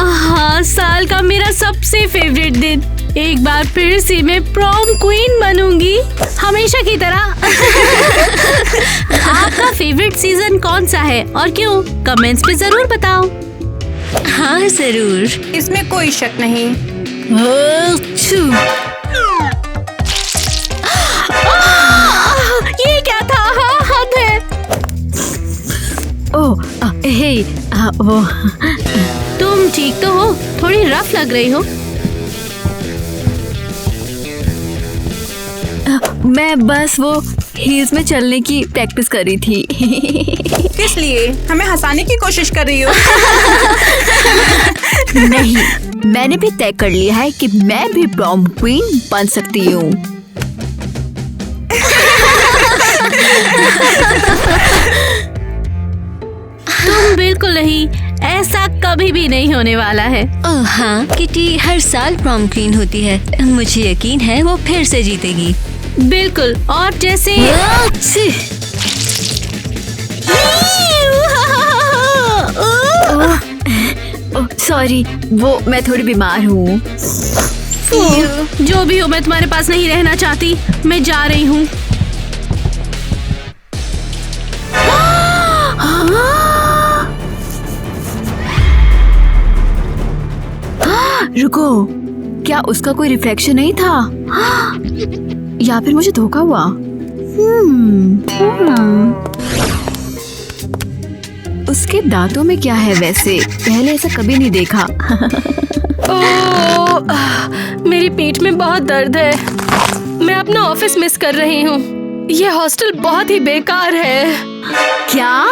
हाँ, साल का मेरा सबसे फेवरेट दिन। एक बार फिर से मैं प्रॉम क्वीन बनूंगी, हमेशा की तरह। आपका फेवरेट सीजन कौन सा है और क्यों? कमेंट्स पे जरूर बताओ। हाँ जरूर, इसमें कोई शक नहीं। ये क्या था? हद है। ओह हे, वो तुम ठीक तो हो? थोड़ी रफ लग रही हो। मैं बस वो हील्स में चलने की प्रैक्टिस कर रही थी। किस लिए? हमें हंसाने की कोशिश कर रही हो? नहीं, मैंने भी तय कर लिया है कि मैं भी प्रॉम क्वीन बन सकती हूँ। तुम बिल्कुल नहीं, ऐसा कभी भी नहीं होने वाला है। ओह हाँ, किटी हर साल प्रॉम क्वीन होती है। मुझे यकीन है वो फिर से जीतेगी। बिल्कुल, और जैसे सॉरी, वो मैं थोड़ी बीमार हूँ। जो भी हो, मैं तुम्हारे पास नहीं रहना चाहती। मैं जा रही हूँ। रुको, क्या उसका कोई रिफ्लेक्शन नहीं था? या फिर मुझे धोखा हुआ? उसके दांतों में क्या है वैसे? पहले ऐसा कभी नहीं देखा। मेरी पीठ में बहुत दर्द है। मैं अपना ऑफिस मिस कर रही हूँ। ये हॉस्टल बहुत ही बेकार है। क्या?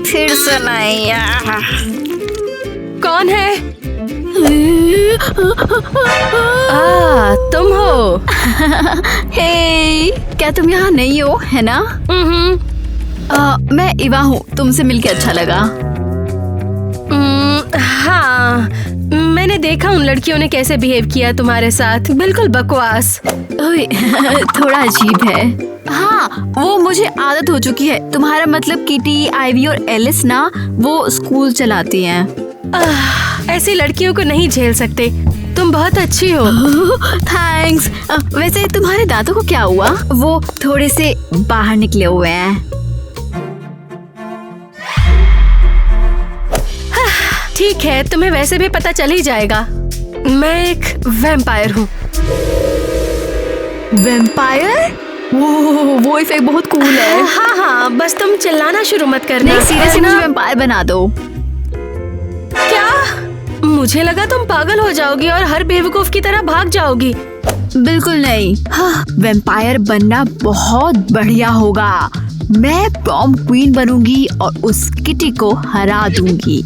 फिर सुनाइया। कौन है? तुम हो? हे, क्या तुम यहाँ नहीं हो, है ना? मैं इवा हूँ, तुमसे मिलके अच्छा लगा। हाँ, मैंने देखा उन लड़कियों ने कैसे बिहेव किया तुम्हारे साथ। बिल्कुल बकवास। थोड़ा अजीब है। हाँ, वो मुझे आदत हो चुकी है। तुम्हारा मतलब किटी, आइवी और एलिस ना, वो स्कूल चलाती हैं। ऐसी लड़कियों को नहीं झेल सकते। तुम बहुत अच्छी हो। थैंक्स। वैसे तुम्हारे दांतों को क्या हुआ? वो थोड़े से बाहर निकले हुए हैं। ठीक है, तुम्हें वैसे भी पता चल ही जाएगा। मैं एक वैम्पायर हूँ। वैम्पायर? वो इफेक्ट बहुत कूल है। हाँ हाँ, बस तुम चिल्लाना शुरू मत करना। नहीं, सीरियसली मुझे वैम्पायर बना दो। क्या? मुझे लगा तुम पागल हो जाओगी और हर बेवकूफ की तरह भाग जाओगी। बिल्कुल नहीं। हाँ, वैम्पायर बनना बहुत बढ़िया होगा। मैं प्रॉम क्वीन बनूंगी और उस किटी को हरा दूंगी।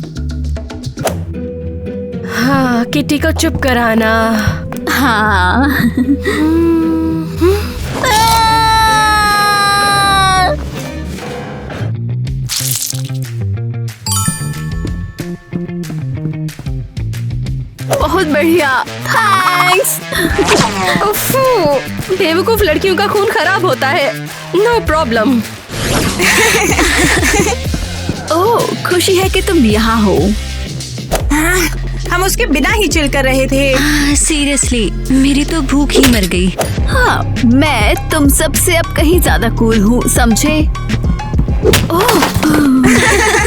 हाँ, किटी को चुप कराना। हाँ। बहुत बढ़िया, थैंक्स। बेवकूफ लड़कियों का खून खराब होता है। No problem. ओह, खुशी है कि तुम यहाँ हो। हम उसके बिना ही चिल कर रहे थे। सीरियसली, मेरी तो भूख ही मर गई। हाँ, मैं तुम सबसे अब कहीं ज्यादा कूल हूँ, समझे?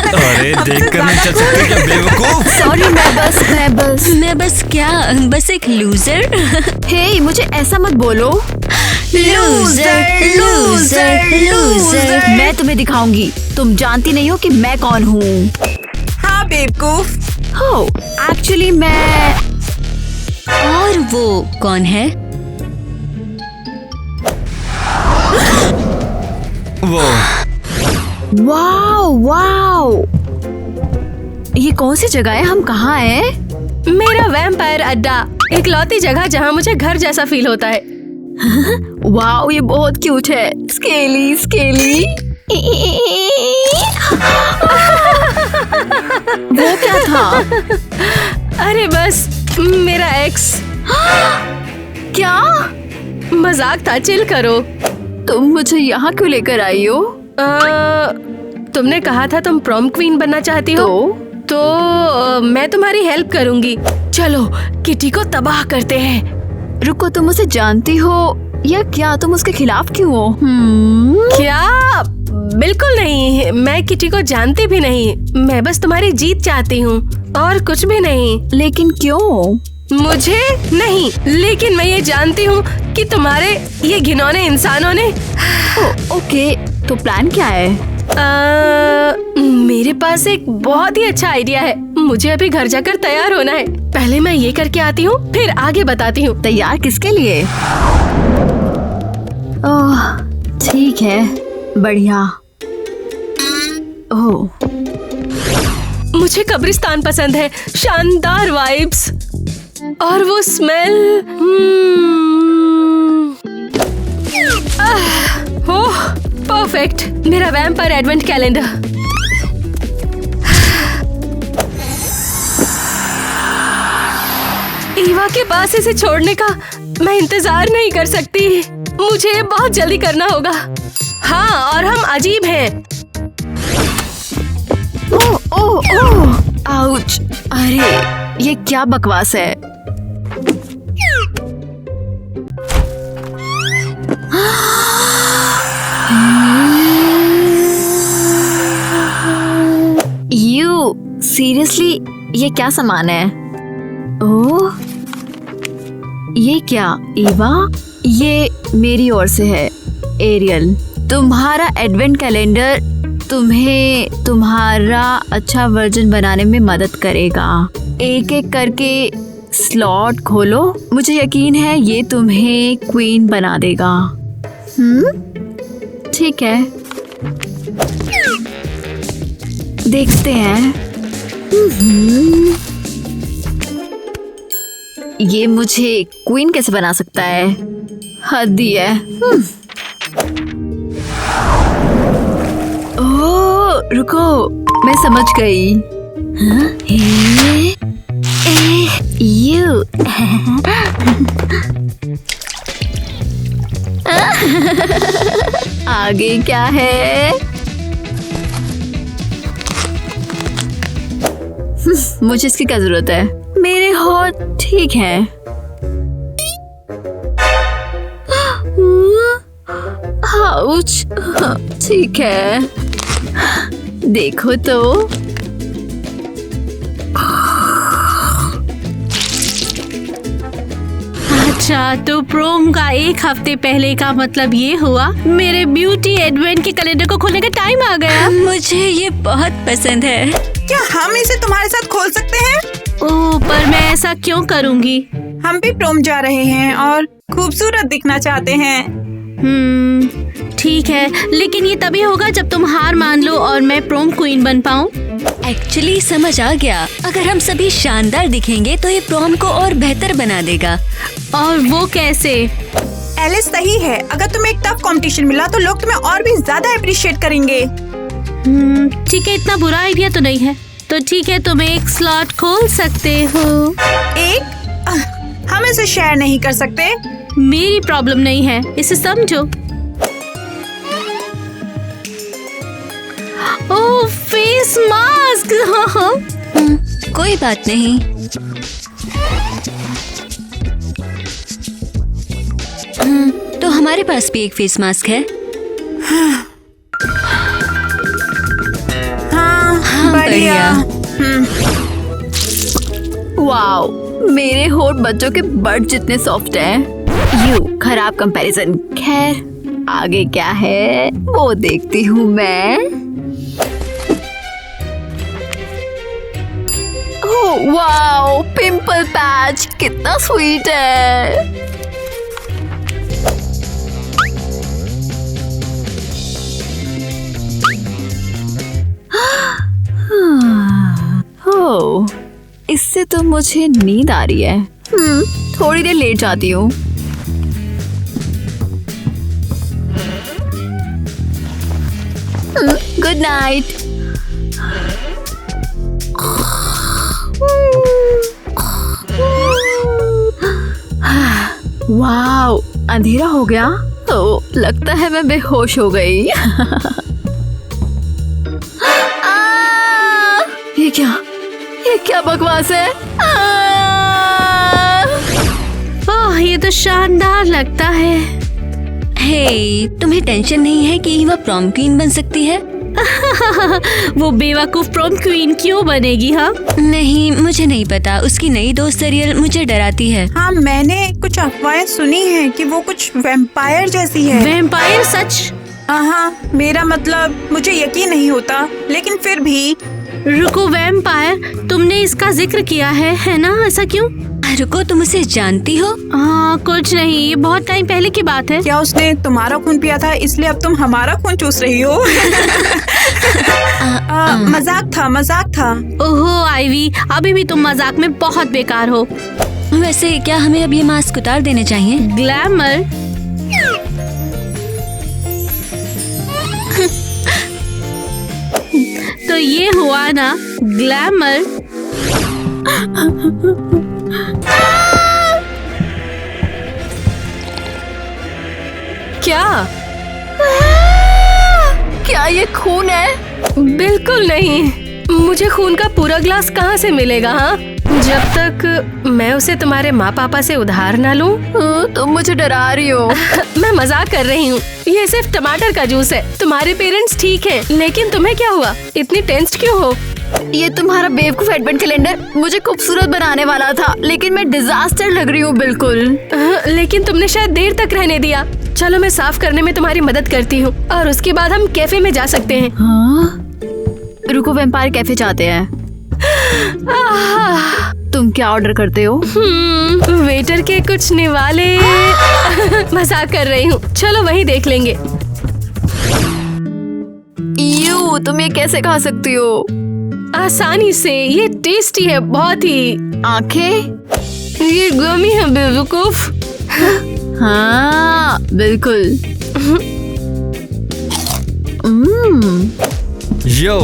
अरे देखकर नहीं चल सकते क्या बेवकूफ? सॉरी, मैं बस एक लूजर। हे, मुझे ऐसा मत बोलो। लूजर। मैं तुम्हें दिखाऊंगी। तुम जानती नहीं हो कि मैं कौन हूँ। हाँ बेवकूफ। हो, एक्चुअली मैं। और वो कौन है? वो वाओ, ये कौन सी जगह है? हम कहाँ हैं? मेरा वैम्पायर अड्डा, इकलौती जगह जहाँ मुझे घर जैसा फील होता है। वाओ, ये बहुत क्यूट है। स्केली। वो क्या था? अरे बस मेरा एक्स। क्या? मजाक था, चिल करो। तुम मुझे यहाँ क्यों लेकर आई हो? तुमने कहा था तुम प्रॉम क्वीन बनना चाहती हो, तो मैं तुम्हारी हेल्प करूंगी। चलो किटी को तबाह करते हैं। रुको, तुम उसे जानती हो या क्या? तुम उसके खिलाफ क्यों हो? क्या? बिल्कुल नहीं, मैं किटी को जानती भी नहीं। मैं बस तुम्हारी जीत चाहती हूँ और कुछ भी नहीं। लेकिन क्यों? मुझे नहीं, लेकिन मैं ये जानती हूँ कि तुम्हारे ये घिनौने इंसानों ने। ओके, तो प्लान क्या है? मेरे पास एक बहुत ही अच्छा आइडिया है। मुझे अभी घर जाकर तैयार होना है। पहले मैं ये करके आती हूँ, फिर आगे बताती हूँ। तैयार किसके लिए? ओह ठीक है, बढ़िया। ओह, मुझे कब्रिस्तान पसंद है, शानदार वाइब्स और वो स्मेल। ओह परफेक्ट, मेरा वैम्पायर एडवेंट कैलेंडर। ईवा के पास इसे छोड़ने का मैं इंतजार नहीं कर सकती। मुझे बहुत जल्दी करना होगा। हाँ, और हम अजीब हैं। ओह ओह ओह, आउच! अरे ये क्या बकवास है? यू सीरियसली, ये क्या सामान है? ओह, ये क्या ईवा? ये मेरी ओर से है, एरियल। तुम्हारा एडवेंट कैलेंडर तुम्हें तुम्हारा अच्छा वर्जन बनाने में मदद करेगा। एक एक करके स्लॉट खोलो। मुझे यकीन है ये तुम्हें क्वीन बना देगा। ठीक है, देखते हैं। ये मुझे क्वीन कैसे बना सकता है? हद ही है। ओह रुको, मैं समझ गई। यू आगे क्या है? मुझे इसकी क्या जरूरत है? मेरे होठ ठीक है। आउच, ठीक है। देखो तो, अच्छा, तो प्रोम का एक हफ्ते पहले का मतलब ये हुआ मेरे ब्यूटी एडवेंट के कैलेंडर को खोलने का टाइम आ गया। मुझे ये बहुत पसंद है। क्या हम इसे तुम्हारे साथ खोल सकते हैं? ओह, पर मैं ऐसा क्यों करूँगी? हम भी प्रोम जा रहे हैं और खूबसूरत दिखना चाहते हैं। ठीक है, लेकिन ये तभी होगा जब तुम हार मान लो और मैं प्रोम क्वीन बन पाऊँ। एक्चुअली समझ आ गया, अगर हम सभी शानदार दिखेंगे तो ये प्रॉम को और बेहतर बना देगा। और वो कैसे? एलिस सही है, अगर तुम्हें एक टफ कंपटीशन मिला तो लोग तुम्हें और भी ज्यादा अप्रिशिएट करेंगे। ठीक है, इतना बुरा आइडिया तो नहीं है। तो ठीक है, तुम एक स्लॉट खोल सकते हो। एक? हम इसे शेयर नहीं कर सकते। मेरी प्रॉब्लम नहीं है, इसे समझो। ओह, फेस मास्क। कोई बात नहीं। तो हमारे पास भी एक फेस मास्क है। हाँ, बढ़िया। वाओ, मेरे होठ बच्चों के बट जितने सॉफ्ट हैं। यू खराब कंपैरिजन। खैर, आगे क्या है वो देखती हूँ मैं। ओह वाओ, पिंपल पैच कितना स्वीट है। ओह, इससे तो मुझे नींद आ रही है। थोड़ी देर लेट जाती हूँ। Good night. वाओ, अंधेरा हो गया। तो लगता है मैं बेहोश हो गई। ये क्या बकवास है? ओह, ये तो शानदार लगता है। हे, तुम्हें टेंशन नहीं है कि ईवा प्रॉम क्वीन बन सकती है? वो बेवकूफ प्रॉम क्वीन क्यों बनेगी? हाँ, नहीं, मुझे नहीं पता। उसकी नई दोस्त एरियल मुझे डराती है। हाँ, मैंने कुछ अफवाहें सुनी हैं कि वो कुछ वैम्पायर जैसी है। वैम्पायर? सच? हाँ, मेरा मतलब मुझे यकीन नहीं होता, लेकिन फिर भी। रुको, वैम्पायर? तुमने इसका जिक्र किया है ना? ऐसा क्यों? रुको, तुम उसे जानती हो? हाँ, कुछ नहीं, ये बहुत टाइम पहले की बात है। क्या उसने तुम्हारा खून पिया था, इसलिए अब तुम हमारा खून चूस रही हो? मजाक था। ओहो आईवी, अभी भी तुम मजाक में बहुत बेकार हो। वैसे क्या हमें अब ये मास्क उतार देने चाहिए? ग्लैमर? तो ये हुआ ना ग्लैमर। क्या ये खून है? बिल्कुल नहीं। मुझे खून का पूरा ग्लास कहाँ से मिलेगा? हाँ, जब तक मैं उसे तुम्हारे माँ पापा से उधार ना लूं। तुम मुझे डरा रही हो। मैं मजाक कर रही हूँ। ये सिर्फ टमाटर का जूस है। तुम्हारे पेरेंट्स ठीक हैं, लेकिन तुम्हें क्या हुआ? इतनी टेंस्ड क्यों हो? ये तुम्हारा बेवकूफ एडवेंट कैलेंडर मुझे खूबसूरत बनाने वाला था, लेकिन मैं डिजास्टर लग रही हूँ बिल्कुल। लेकिन तुमने शायद देर तक रहने दिया। चलो, मैं साफ करने में तुम्हारी मदद करती हूँ और उसके बाद हम कैफे में जा सकते हैं। हाँ? रुको, वैम्पायर कैफे जाते हैं। तुम क्या ऑर्डर करते हो? वेटर के कुछ निवाले। मजाक कर रही हूँ, चलो वही देख लेंगे। तुम ये कैसे खा सकती हो? आसानी से, ये टेस्टी है बहुत ही। आंखें? ये गमी है बेवकूफ। हाँ बिल्कुल। यो,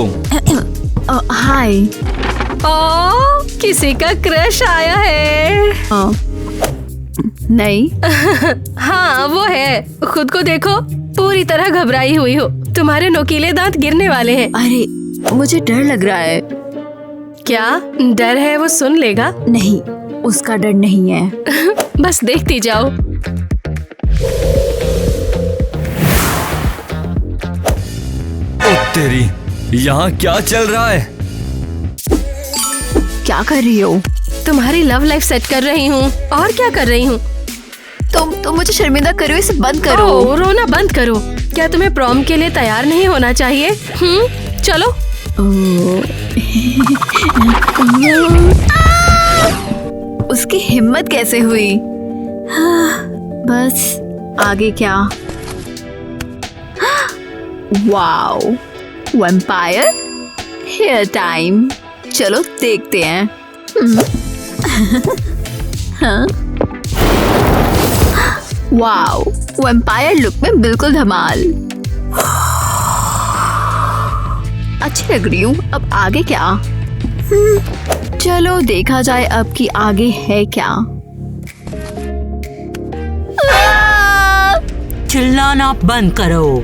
हाय। किसी का क्रश आया है? नहीं। हाँ, वो है। खुद को देखो, पूरी तरह घबराई हुई हो। तुम्हारे नोकीले दांत गिरने वाले हैं। अरे, मुझे डर लग रहा है। क्या डर है? वो सुन लेगा। नहीं, उसका डर नहीं है। बस देखती जाओ। ओ तेरी, यहाँ क्या चल रहा है? क्या कर रही हो? तुम्हारी लव लाइफ सेट कर रही हूँ। और क्या कर रही हूँ? तुम मुझे शर्मिंदा करो, इसे बंद करो। रोना बंद करो। क्या तुम्हें प्रॉम के लिए तैयार नहीं होना चाहिए? चलो। उसकी हिम्मत कैसे हुई? बस आगे क्या? Wow, vampire hair time. चलो देखते हैं। हाँ? वाओ, वैम्पायर लुक में बिल्कुल धमाल। अच्छी लग रही हूँ। अब आगे क्या? चलो देखा जाए अब कि आगे है क्या। चिल्लाना बंद करो।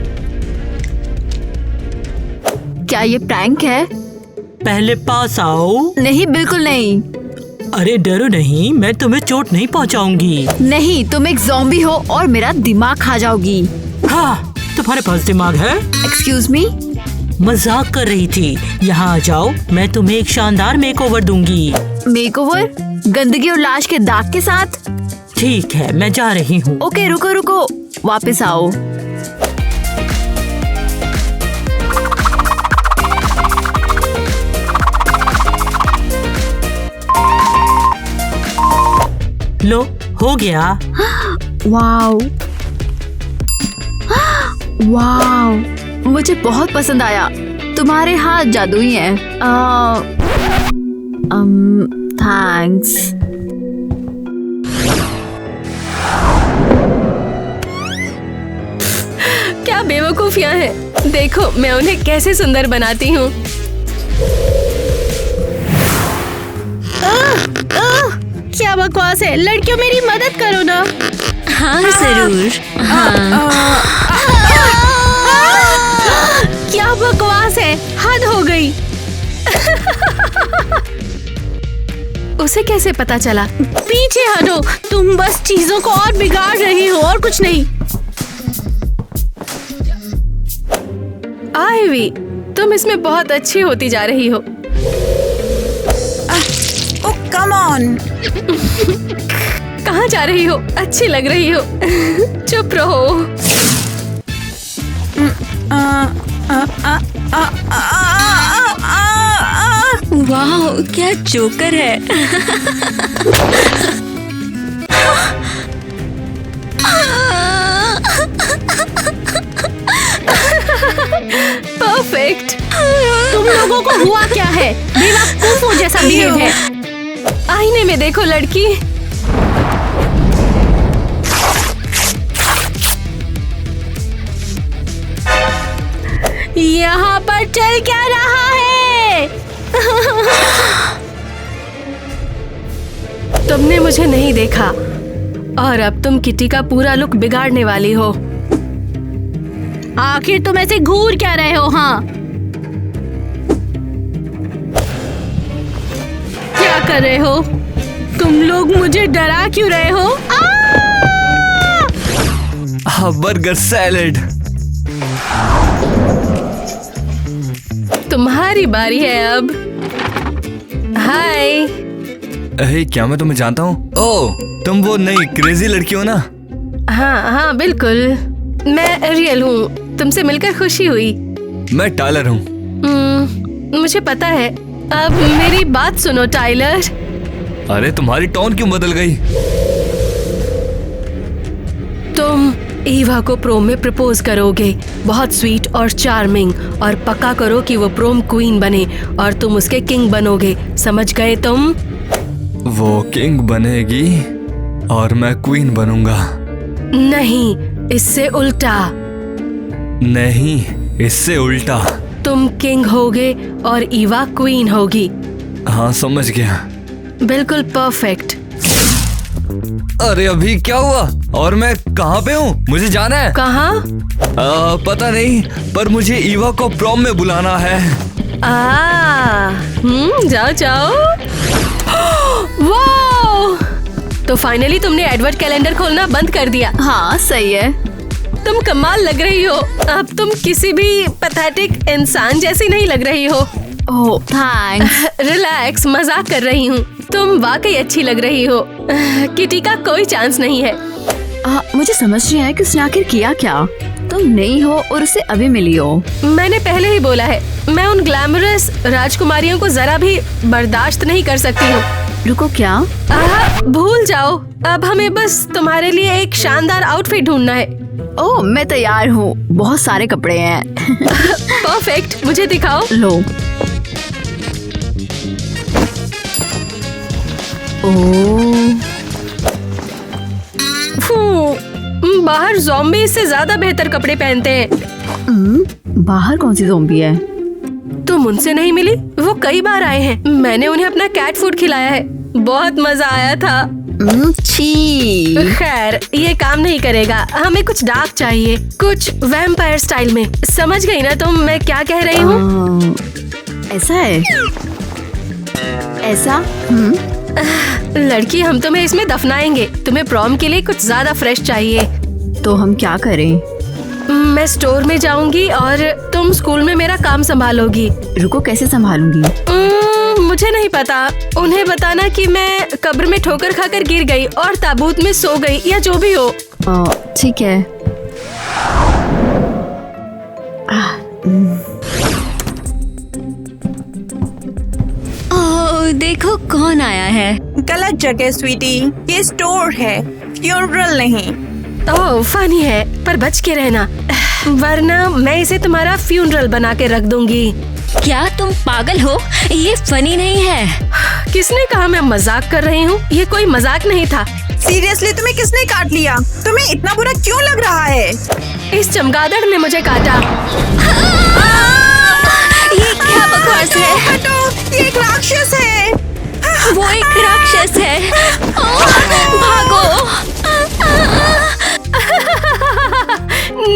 क्या ये प्रैंक है? पहले पास आओ। नहीं, बिल्कुल नहीं। अरे डरो नहीं, मैं तुम्हें चोट नहीं पहुंचाऊंगी। नहीं, तुम एक ज़ॉम्बी हो और मेरा दिमाग खा जाओगी। हाँ, तुम्हारे पास दिमाग है? Excuse me? मजाक कर रही थी। यहाँ आ जाओ, मैं तुम्हें एक शानदार मेकओवर दूंगी। मेकओवर? गंदगी और लाश के दाग के साथ? ठीक है, मैं जा रही हूँ। ओके, रुको रुको, वापस आओ। लो, हो गया। वाओ, वाओ, मुझे बहुत पसंद आया। तुम्हारे हाथ जादुई हैं। थैंक्स। क्या बेवकूफियां हैं। देखो मैं उन्हें कैसे सुंदर बनाती हूँ। क्या बकवास है। लड़कियों मेरी मदद करो ना। हाँ जरूर। क्या बकवास है, हद हो गई। तुझे कैसे पता चला? पीछे हटो, तुम बस चीजों को और बिगाड़ रही हो और कुछ नहीं। आईवी, तुम इसमें बहुत अच्छी होती जा रही हो। ओह कम ऑन। कहाँ जा रही हो? अच्छी लग रही हो। चुप रहो। वाह, क्या जोकर है। परफेक्ट। तुम लोगों को हुआ क्या है? बेवकूफों जैसा बिहेव है। आईने में देखो लड़की। यहाँ पर चल क्या रहा है? तुमने मुझे नहीं देखा और अब तुम किटी का पूरा लुक बिगाड़ने वाली हो। आखिर तुम ऐसे घूर क्या रहे हो? हाँ, क्या कर रहे हो तुम लोग? मुझे डरा क्यों रहे हो? Burger salad. तुम्हारी बारी है अब। हाय। क्या मैं तुम्हें जानता हूँ? ओह, तुम वो नई क्रेजी लड़की हो ना? हाँ हाँ बिल्कुल, मैं रियल हूँ। तुमसे मिलकर खुशी हुई। मैं टाइलर हूँ। मुझे पता है। अब मेरी बात सुनो टाइलर। अरे तुम्हारी टोन क्यों बदल गई? तुम ईवा को प्रोम में प्रपोज करोगे, बहुत स्वीट और चार्मिंग, और पक्का करो कि वो प्रोम क्वीन बने और तुम उसके किंग बनोगे। समझ गए तुम? वो किंग बनेगी और मैं क्वीन बनूंगा। नहीं, इससे उल्टा। नहीं, इससे उल्टा। तुम किंग होगे और ईवा क्वीन होगी। हाँ समझ गया। बिल्कुल परफेक्ट। अरे अभी क्या हुआ? और मैं कहाँ पे हूँ? मुझे जाना है। कहाँ? पता नहीं, पर मुझे ईवा को प्रॉम में बुलाना है। जाओ जाओ। वाओ! तो फाइनली तुमने एडवर्ड कैलेंडर खोलना बंद कर दिया। हाँ सही है। तुम कमाल लग रही हो। अब तुम किसी भी पैथेटिक इंसान जैसी नहीं लग रही हो। ओह थैंक्स। रिलैक्स, मजाक कर रही हूँ। तुम वाकई अच्छी लग रही हो। किटी का कोई चांस नहीं है। मुझे समझ नहीं आया कि उसने आखिर किया क्या। तुम नहीं हो और उससे अभी मिली हो। मैंने पहले ही बोला है, मैं उन ग्लैमरस राजकुमारियों को जरा भी बर्दाश्त नहीं कर सकती हूँ। रुको, क्या? भूल जाओ। अब हमें बस तुम्हारे लिए एक शानदार आउटफिट ढूंढना है। ओह मैं तैयार हूँ, बहुत सारे कपड़े हैं। परफेक्ट, मुझे दिखाओ। लो। ओह, बाहर ज़ॉम्बी इससे ज्यादा बेहतर कपड़े पहनते हैं। बाहर कौन सी ज़ॉम्बी है? तुम उनसे नहीं मिली? वो कई बार आए हैं। मैंने उन्हें अपना कैट फूड खिलाया है। बहुत मजा आया था। छी। खैर, ये काम नहीं करेगा। हमें कुछ डार्क चाहिए, कुछ वैम्पायर स्टाइल में। समझ गई ना तुम मैं क्या कह रही हूँ? ऐसा है? ऐसा? लड़की, हम तुम्हें इसमें दफनाएंगे। तुम्हें प्रॉम के लिए कुछ ज्यादा फ्रेश चाहिए। तो हम क्या करें? मैं स्टोर में जाऊंगी और तुम स्कूल में मेरा काम संभालोगी। रुको, कैसे संभालूंगी? मुझे नहीं पता। उन्हें बताना कि मैं कब्र में ठोकर खाकर गिर गई और ताबूत में सो गई, या जो भी हो। ठीक है। देखो कौन आया है। गलत जगह स्वीटी, ये स्टोर है, फ्यूनरल नहीं। ओह फनी है, पर बच के रहना, वरना मैं इसे तुम्हारा फ्यूनरल बना के रख दूंगी। क्या तुम पागल हो? ये फनी नहीं है। किसने कहा मैं मजाक कर रही हूँ? ये कोई मजाक नहीं था। सीरियसली, तुम्हें किसने काट लिया? तुम्हें इतना बुरा क्यों लग रहा है? इस चमगादड़ ने मुझे काटा। ये क्या बकवास है? हटो, ये एक राक्षस है। वो एक राक्षस है। भागो।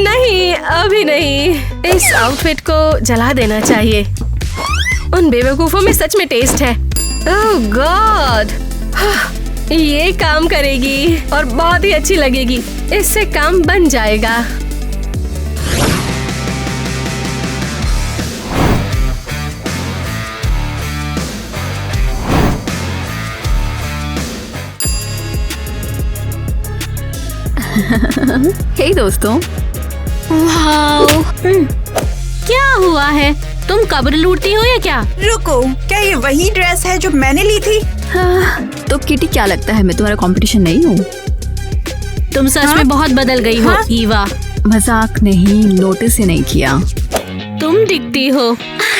नहीं, अभी नहीं। इस आउटफिट को जला देना चाहिए। उन बेवकूफों में सच में टेस्ट है। ओह गॉड, ये काम करेगी और बहुत ही अच्छी लगेगी। इससे काम बन जाएगा। हे दोस्तों, वाओ, क्या हुआ है? तुम कब्र लूटती हो या क्या? रुको, क्या ये वही ड्रेस है जो मैंने ली थी? तो किटी क्या लगता है मैं तुम्हारा कंपटीशन नहीं हूँ? तुम सच में बहुत बदल गई हो ईवा। मजाक नहीं, नोटिस ही नहीं किया। तुम दिखती हो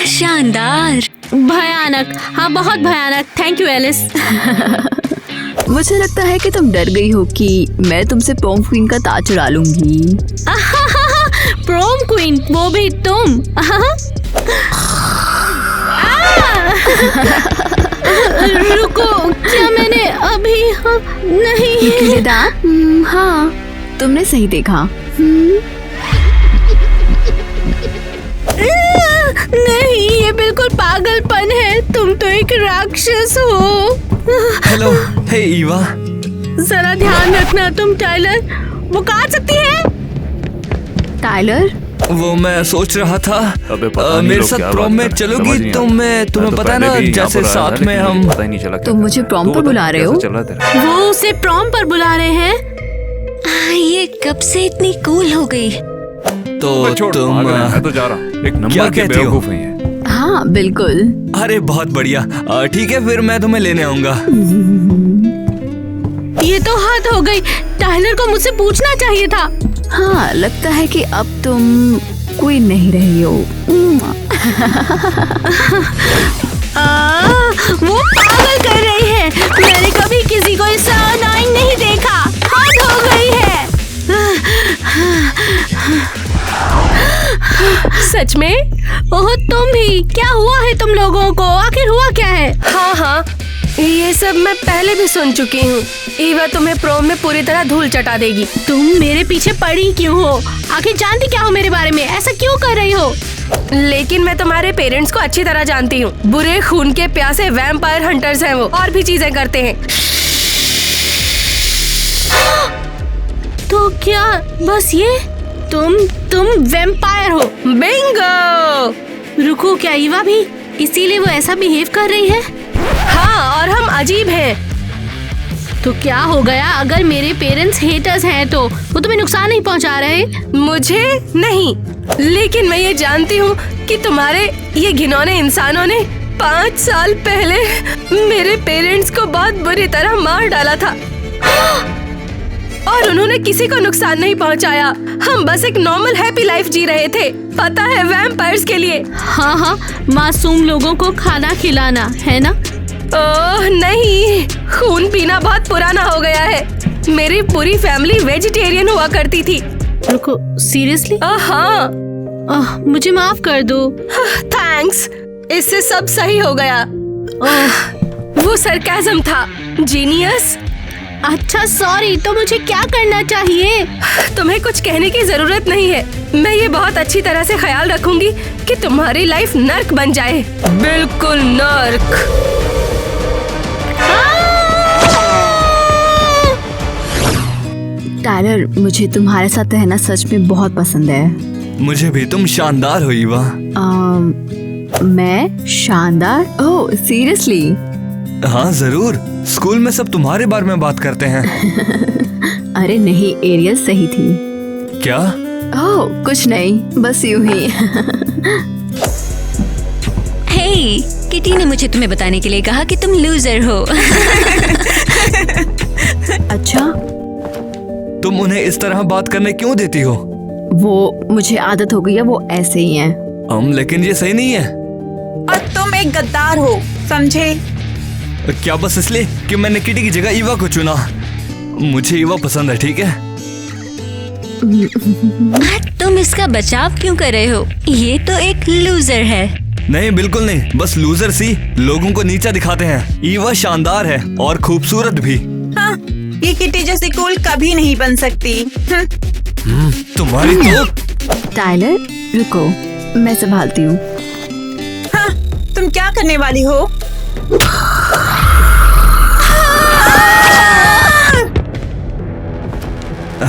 शानदार। भयानक। हाँ, बहुत भयानक। Thank you Alice. मुझे लगता है कि तुम डर गई हो कि मैं तुमसे प्रॉम क्वीन का ताज चुरा लूंगी। प्रॉम क्वीन, वो भी तुम? रुको, क्या मैंने अभी नहीं? हाँ, तुमने सही देखा। नहीं, ये बिल्कुल पागलपन है। तुम तो एक राक्षस हो। हेलो, हे ईवा। जरा ध्यान रखना तुम, टाइलर। वो काट सकती है। टाइलर, वो मैं सोच रहा था अबे पता नहीं मेरे लोग साथ क्या प्रॉम बात में कर रहे हैं, चलोगी समझ नहीं तो आता। मैं तुम्हें तो पता है पहले ना, भी यहाँ जैसे पर आया साथ था, में लेकिन हम। मुझे पता ही नहीं चला क्या तुम मुझे था। प्रॉम तू पर बता, बुला रहे कैसा हो? चल रहा है तेरा? वो उसे प्रॉम पर बुला रहे हैं। ये कब से इतनी कूल हो गई? तो छोड़, तुम भाग रहा है, मैं तो जा रहा हूँ। एक क्या नंबर के कहती हो? बेवकूफ हैं ये। हाँ बिल्कुल। अरे बहुत बढ़िया। ठीक है, फिर मैं तुम्हें लेने आऊंगा। ये तो हद हो गई। टाइलर को मुझसे पूछना चाहिए था। हाँ, लगता है कि अब तुम क्वीन नहीं रही हो। वो पागल कर रही है। मैंने कभी किसी को इस अनाइंग नहीं देखा। हद हो गई है। सच में? ओह, तुम भी? क्या हुआ है तुम लोगों को? आखिर हुआ क्या है? हाँ, ये सब मैं पहले भी सुन चुकी हूँ। ईवा तुम्हें प्रोम में पूरी तरह धूल चटा देगी। तुम मेरे पीछे पड़ी क्यों हो? आखिर जानती क्या हो मेरे बारे में? ऐसा क्यों कर रही हो? लेकिन मैं तुम्हारे पेरेंट्स को अच्छी तरह जानती हूँ। बुरे खून के प्यासे वैम्पायर हंटर्स हैं वो, और भी चीजें करते हैं। तो क्या बस ये? तुम वैम्पायर हो? बिंगो! रुको, क्या ईवा भी? इसीलिए वो ऐसा बिहेव कर रही है? हाँ, और हम अजीब हैं। तो क्या हो गया अगर मेरे पेरेंट्स हेटर्स हैं तो? वो तुम्हें नुकसान नहीं पहुंचा रहे? मुझे नहीं, लेकिन मैं ये जानती हूँ कि तुम्हारे ये घिनौने इंसानों ने 5 साल पहले मेरे पेरेंट्स को बहुत बुरी तरह मार डाला था। और उन्होंने किसी को नुकसान नहीं पहुंचाया। हम बस एक नॉर्मल हैप्पी लाइफ जी रहे थे, पता है, वैम्पायर्स के लिए। हाँ, मासूम लोगों को खाना खिलाना है ना? ओह नहीं, खून पीना बहुत पुराना हो गया है। मेरी पूरी फैमिली वेजिटेरियन हुआ करती थी। रुको, सीरियसली? हाँ। मुझे माफ कर दो। थैंक्स, इससे सब सही हो गया। वो सरकाज़म था। जीनियस। अच्छा, सॉरी। तो मुझे क्या करना चाहिए? तुम्हें कुछ कहने की जरूरत नहीं है। मैं ये बहुत अच्छी तरह से ख्याल रखूंगी कि तुम्हारी लाइफ नर्क बन जाए। बिल्कुल नर्क। टाइलर, मुझे तुम्हारे साथ रहना सच में बहुत पसंद है। मुझे भी। तुम शानदार हो ईवा। मैं शानदार? Oh seriously? हाँ जरूर। स्कूल में सब तुम्हारे बारे में बात करते हैं। अरे नहीं, एरियल सही थी। क्या? ओह कुछ नहीं, बस यूं ही। हे, किटी ने मुझे तुम्हें बताने के लिए कहा कि तुम लूजर हो। अच्छा, तुम उन्हें इस तरह बात करने क्यों देती हो? वो मुझे आदत हो गई है, वो ऐसे ही हैं। लेकिन ये सही नहीं है। और तुम एक गद्दार हो, समझे? क्या बस इसलिए कि मैंने किटी की जगह ईवा को चुना? मुझे ईवा पसंद है, ठीक है? तुम इसका बचाव क्यों कर रहे हो? ये तो एक लूजर है। नहीं, बिल्कुल नहीं। बस लूजर सी लोगों को नीचा दिखाते हैं। ईवा शानदार है और खूबसूरत भी। हाँ, ये किटी जैसी कूल कभी नहीं बन सकती। तुम्हारी तो। टाइलर रुको, मैं संभालती हूँ। हाँ, तुम क्या करने वाली हो?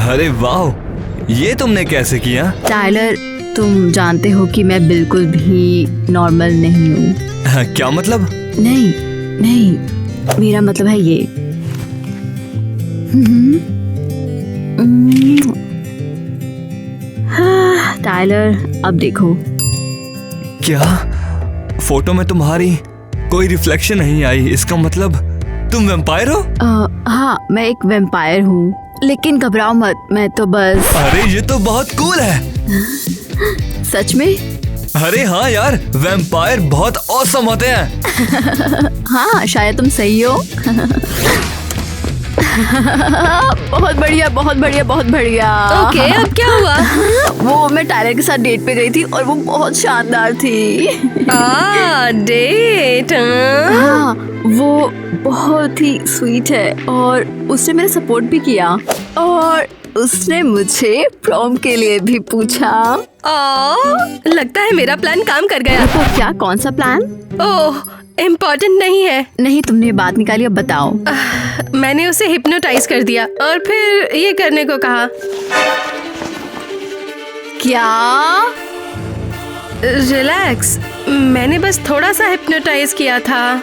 अरे वाह, ये तुमने कैसे किया? टाइलर, तुम जानते हो कि मैं बिल्कुल भी नॉर्मल नहीं हूँ। क्या मतलब? नहीं नहीं, मेरा मतलब है ये। टाइलर, अब देखो। क्या फोटो में तुम्हारी कोई रिफ्लेक्शन नहीं आई? इसका मतलब तुम वैम्पायर हो? हाँ, मैं एक वैम्पायर हूँ, लेकिन घबराओ मत, मैं तो बस। अरे ये तो बहुत कूल है। सच में? अरे हाँ यार, वैम्पायर बहुत ऑसम होते हैं। हाँ, शायद तुम सही हो। बहुत बढ़िया, बहुत बढ़िया, बहुत बढ़िया। ओके, अब क्या हुआ? वो मैं टाइलर के साथ डेट पे गई थी और वो बहुत शानदार थी। डेट? हाँ, वो बहुत ही स्वीट है और उसने मेरा सपोर्ट भी किया और उसने मुझे प्रॉम के लिए भी पूछा। लगता है मेरा प्लान काम कर गया। तो क्या, कौन सा प्लान? ओह, इम्पोर्टेंट नहीं है। नहीं, तुमने बात निकाली, अब बताओ। मैंने उसे हिप्नोटाइज कर दिया और फिर ये करने को कहा। क्या? रिलैक्स, मैंने बस थोड़ा सा हिप्नोटाइज किया था।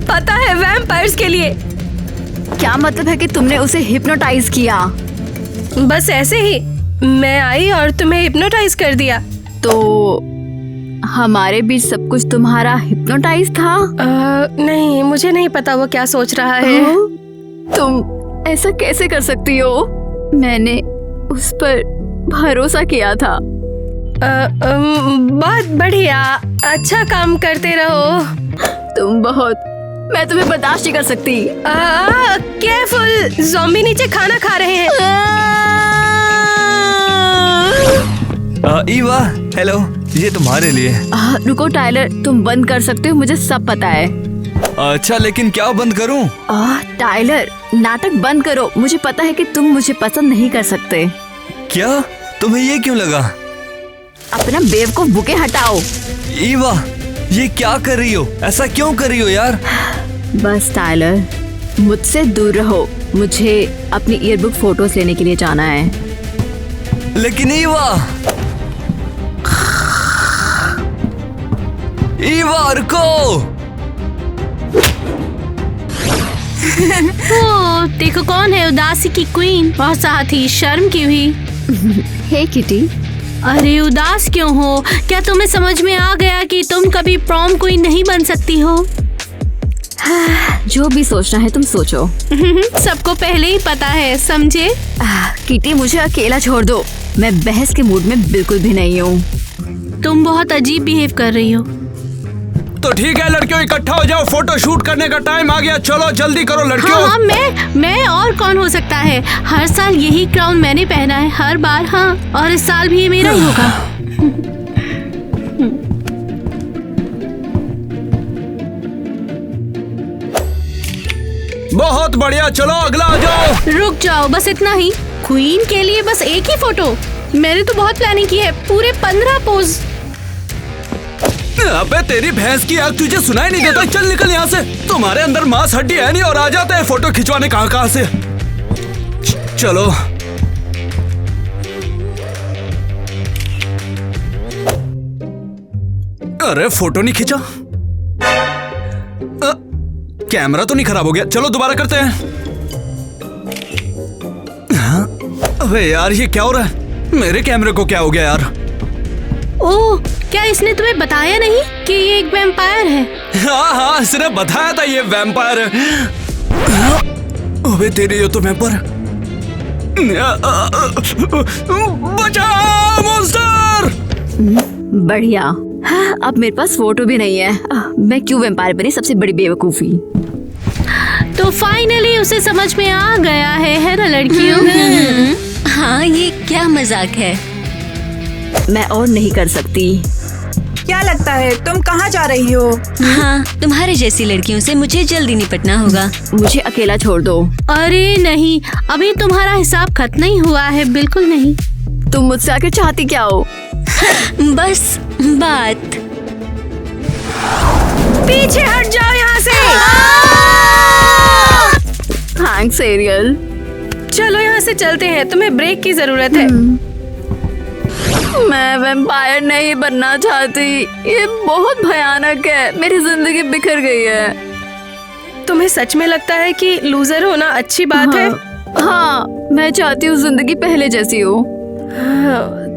पता है, वैम्पायर्स के लिए। क्या मतलब है कि तुमने उसे हिप्नोटाइज किया? बस ऐसे ही मैं आई और तुम्हें हिप्नोटाइज कर दिया। तो हमारे बीच सब कुछ तुम्हारा हिप्नोटाइज था? नहीं, मुझे नहीं पता वो क्या सोच रहा है। तुम ऐसा कैसे कर सकती हो? मैंने उस पर भरोसा किया था। बहुत बढ़िया, अच्छा काम करते रहो। तुम बहुत, मैं तुम्हें बर्दाश्त नहीं कर सकती। केयरफुल, ज़ॉम्बी नीचे खाना खा रहे हैं। ईवा, हेलो, ये तुम्हारे लिए। रुको टाइलर, तुम बंद कर सकते हो, मुझे सब पता है। अच्छा, लेकिन क्या बंद करूं? टाइलर, नाटक बंद करो। मुझे पता है कि तुम मुझे पसंद नहीं कर सकते। क्या? तुम्हें ये क्यों लगा? अपना बेवकूफ बुके हटाओ। ईवा, ये क्या कर रही हो? ऐसा क्यों कर रही हो यार? बस टाइलर, मुझसे दूर रहो। मुझे अपनी ईयरबुक फोटोज लेने के लिए जाना है। लेकिन ईवा रुको। ओ, देखो कौन है, उदासी की क्वीन और साथ ही शर्म की भी। हे किटी। अरे उदास क्यों हो? क्या तुम्हें समझ में आ गया कि तुम कभी प्रॉम क्वीन नहीं बन सकती हो? जो भी सोचना है तुम सोचो। सबको पहले ही पता है, समझे? किटी, मुझे अकेला छोड़ दो, मैं बहस के मूड में बिल्कुल भी नहीं हूँ। तुम बहुत अजीब बिहेव कर रही हो। तो ठीक है लड़कियों, इकट्ठा हो जाओ, फोटो शूट करने का टाइम आ गया। चलो जल्दी करो लड़कियों। हाँ, मैं और कौन हो सकता है? हर साल यही क्राउन मैंने पहना है, हर बार। हाँ, और इस साल भी ये मेरा ही होगा। बहुत बढ़िया, चलो अगला आ जाओ। रुक जाओ, बस इतना ही? क्वीन के लिए बस एक ही फोटो? मैंने तो बहुत प्लानिंग की है, पूरे 15 पोज। अबे तेरी भैंस की आग, तुझे सुनाई नहीं देता? चल निकल यहाँ से। तुम्हारे अंदर मांस हड्डी है नहीं और आ जाते हैं फोटो खिंचवाने कहाँ से। चलो अरे फोटो नहीं खींचा? कैमरा तो नहीं खराब हो गया? चलो दोबारा करते हैं। हाँ? अबे यार, ये क्या हो रहा है? मेरे कैमरे को क्या हो गया यार? ओह, क्या इसने तुम्हें बताया नहीं कि ये एक वैम्पायर है? हाँ, इसने बताया था ये वैम्पायर है। अबे तेरी, ये तो वैम्पायर। बचाओ मॉन्स्टर! बढ़िया। हाँ, अब मेरे पास फोटो भी नहीं है। मैं क्यों वैम्पायर बनी? सबसे बड़ी बेवकूफी। तो फाइनली उसे समझ में आ गया है ना लड़कियों? हाँ, ये क्या मजाक है? मैं और नहीं कर सकती। क्या लगता है तुम कहाँ जा रही हो? हाँ, तुम्हारे जैसी लड़कियों से मुझे जल्दी निपटना होगा। मुझे अकेला छोड़ दो। अरे नहीं, अभी तुम्हारा हिसाब खत्म नहीं हुआ है, बिल्कुल नहीं। तुम मुझसे आकर चाहती क्या हो? बस बात। पीछे हट जाओ यहाँ से। Thanks Ariel. चलो यहाँ से चलते हैं, तुम्हें ब्रेक की जरूरत है। मैं वैम्पायर नहीं बनना चाहती, ये बहुत भयानक है, मेरी जिंदगी बिखर गई है। तुम्हें सच में लगता है कि लूजर होना अच्छी बात है? हाँ, मैं चाहती हूँ जिंदगी पहले जैसी हो।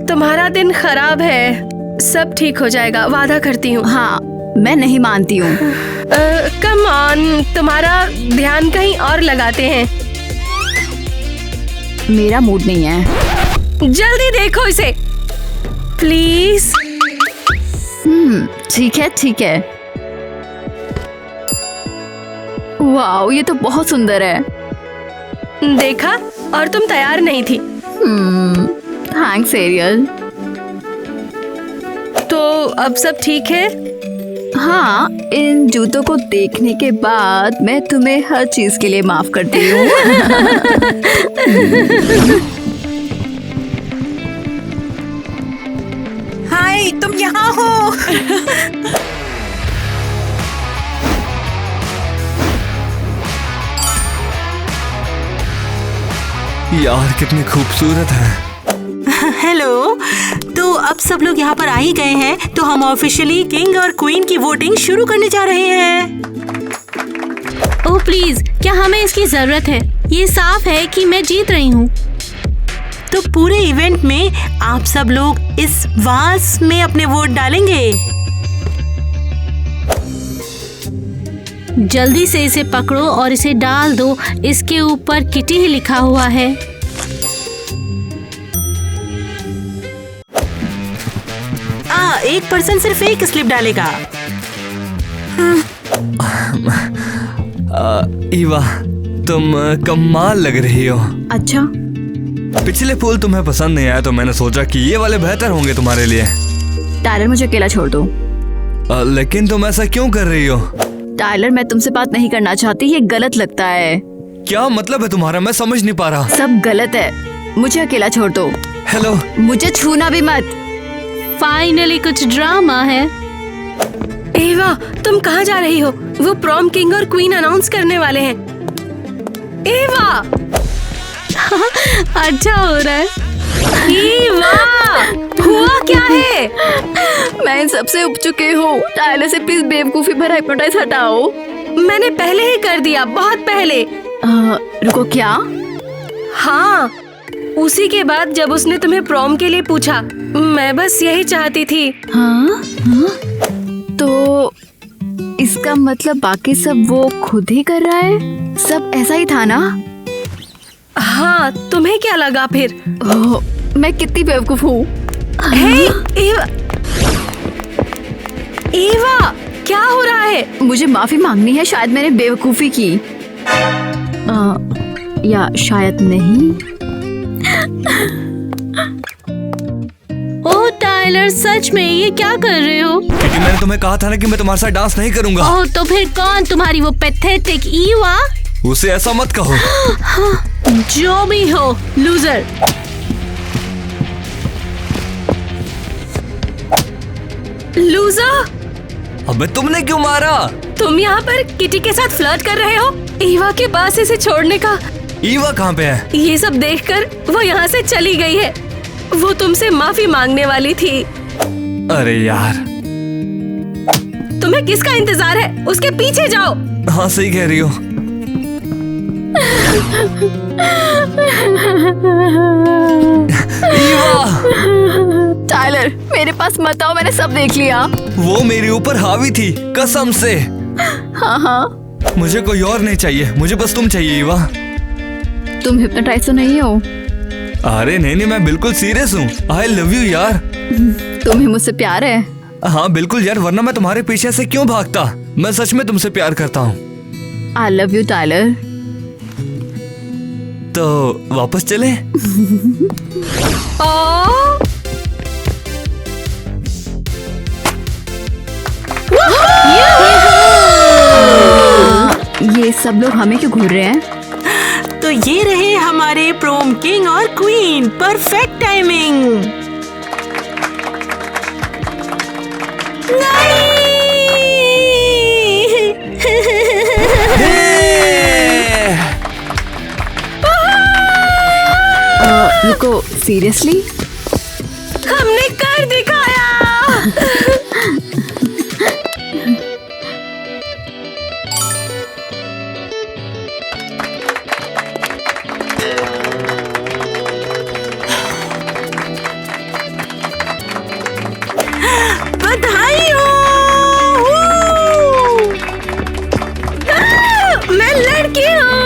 तुम्हारा दिन खराब है, सब ठीक हो जाएगा, वादा करती हूँ। हाँ, मैं नहीं मानती हूँ। कम ऑन, तुम्हारा ध्यान कहीं और लगाते हैं। मेरा मूड नहीं है। जल्दी देखो इसे प्लीज। ठीक है ठीक है। वाओ, ये तो बहुत सुंदर है। देखा, और तुम तैयार नहीं थी। Thanks Ariel. तो अब सब ठीक है? हाँ, इन जूतों को देखने के बाद मैं तुम्हें हर चीज के लिए माफ करती हूँ। हाय, तुम यहाँ हो। यार कितनी खूबसूरत है। हेलो, तो अब सब लोग यहाँ पर आ ही गए हैं, तो हम ऑफिशियली किंग और क्वीन की वोटिंग शुरू करने जा रहे हैं। ओह प्लीज, क्या हमें इसकी जरूरत है? ये साफ है कि मैं जीत रही हूँ। तो पूरे इवेंट में आप सब लोग इस वास में अपने वोट डालेंगे। जल्दी से इसे पकड़ो और इसे डाल दो। इसके ऊपर किटी ही लिखा हुआ है। एक पर्सन सिर्फ एक स्लिप डालेगा। ईवा, तुम कमाल लग रही हो। अच्छा, पिछले फूल तुम्हें पसंद नहीं आया तो मैंने सोचा कि ये वाले बेहतर होंगे तुम्हारे लिए। टायलर मुझे अकेला छोड़ दो। लेकिन तुम ऐसा क्यों कर रही हो? टायलर, मैं तुमसे बात नहीं करना चाहती, ये गलत लगता है। क्या मतलब है तुम्हारा? मैं समझ नहीं पा रहा। सब गलत है, मुझे अकेला छोड़ दो। हेलो, मुझे छूना भी मत। फाइनली कुछ ड्रामा है। एवा, तुम कहाँ जा रही हो? वो प्रॉम किंग और क्वीन अनाउंस करने वाले हैं। एवा, अच्छा हो रहा है। एवा, हुआ क्या है? मैं इन सबसे उब चुकी हूँ। टायलर से प्लीज बेवकूफी भरा हिप्नोटाइज हटाओ। मैंने पहले ही कर दिया, बहुत पहले। रुको, क्या? हाँ, उसी के बाद जब उसने तुम्हें प्रॉम के लिए पूछा। मैं बस यही चाहती थी। हाँ? तो इसका मतलब बाकी सब वो खुद ही कर रहा है? सब ऐसा ही था ना? हाँ, तुम्हें क्या लगा फिर? मैं कितनी बेवकूफ हूँ। हे, एवा, एवा, क्या हो रहा है? मुझे माफी मांगनी है, शायद मैंने बेवकूफी की। या शायद नहीं। ओह टायलर, सच में ये क्या कर रहे हो? क्योंकि मैंने तुम्हें कहा था ना कि मैं तुम्हारे साथ डांस नहीं करूंगा। ओह, तो फिर कौन तुम्हारी वो पैथेटिक ईवा? उसे ऐसा मत कहो। जो भी हो, लूजर। लूजर, अबे तुमने क्यों मारा? तुम यहाँ पर किटी के साथ फ्लर्ट कर रहे हो? ईवा के पास इसे छोड़ने का। ईवा कहाँ पे है? ये सब देखकर वो यहाँ से चली गई है। वो तुमसे माफी मांगने वाली थी। अरे यार, तुम्हें किसका इंतजार है? उसके पीछे जाओ। हाँ सही कह रही हो। टायलर, मेरे पास मत आओ, मैंने सब देख लिया। वो मेरे ऊपर हावी थी, कसम से। हाँ हाँ, मुझे कोई और नहीं चाहिए, मुझे बस तुम चाहिए ईवा। तुम हिप्नोटाइज तो नहीं हो? अरे नहीं नहीं, मैं बिल्कुल सीरियस हूँ। आई लव यू यार। तुम्हें मुझसे प्यार है? हाँ बिल्कुल यार, वरना मैं तुम्हारे पीछे से क्यों भागता। मैं सच में तुमसे प्यार करता हूँ। I love you Tyler. तो वापस चले? ये सब लोग हमें क्यों घूर रहे हैं? तो ये रहे हमारे प्रोम किंग और क्वीन। Perfect timing. रुको, सीरियसली? हमने कर दिखाया। बधाई हो। मैं लड़की हूँ।